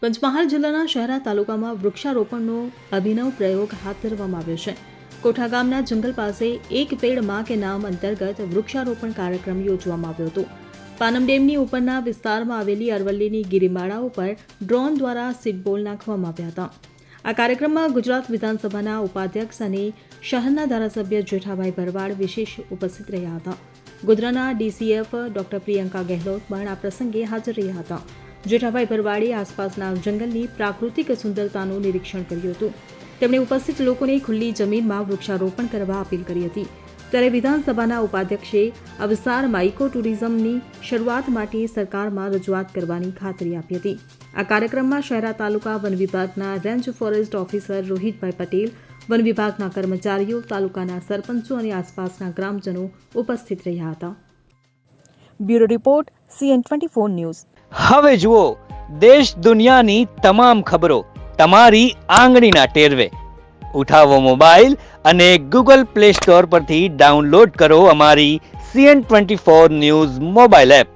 પંચમહાલ જિલ્લાના શહેરા તાલુકામાં વૃક્ષારોપણનો અભિનવ પ્રયોગ હાથ ધરવામાં આવ્યો છે. કોઠા ગામના જંગલ પાસે એક પેડ માં કે નામ અંતર્ગત વૃક્ષારોપણ કાર્યક્રમ યોજવામાં આવ્યો હતો. પાનમ ડેમની ઉપરના વિસ્તારમાં આવેલી અરવલ્લીની ગિરિમાળા ઉપર ડ્રોન દ્વારા સીડ બોલ નાખવામાં આવ્યા હતા. આ કાર્યક્રમમાં ગુજરાત વિધાનસભાના ઉપાધ્યક્ષ અને શહેરના ધારાસભ્ય જેઠાભાઈ ભરવાડ વિશેષ ઉપસ્થિત રહ્યા હતા. ગોધરાના ડીસીએફ ડોક્ટર પ્રિયંકા ગેહલોત પણ આ પ્રસંગે હાજર રહ્યા હતા. જેઠાભાઈ ભરવાડે આસપાસના જંગલની પ્રાકૃતિક સુંદરતાનું નિરીક્ષણ કર્યું હતું. તેમણે ઉપસ્થિત લોકોને ખુલ્લી જમીનમાં વૃક્ષારોપણ કરવા અપીલ કરી હતી. ત્યારે વિધાનસભાના ઉપાધ્યક્ષે આ વિસ્તારમાં ઇકો ટુરિઝમની શરૂઆત માટે સરકારમાં રજૂઆત કરવાની ખાતરી આપી હતી. આ કાર્યક્રમમાં શહેરા તાલુકા વન વિભાગના રેન્જ ફોરેસ્ટ ઓફિસર રોહિતભાઈ પટેલ, વન વિભાગના કર્મચારીઓ, તાલુકાના સરપંચો અને આસપાસના ગ્રામજનો ઉપસ્થિત રહ્યા હતા. Bureau report CN24 news. હવે જુઓ દેશ દુનિયાની તમામ ખબરો તમારી આંગળીના ટેરવે. ઉઠાવો મોબાઈલ અને Google Play Store પરથી ડાઉનલોડ કરો અમારી CN24 ન્યૂઝ મોબાઈલ એપ.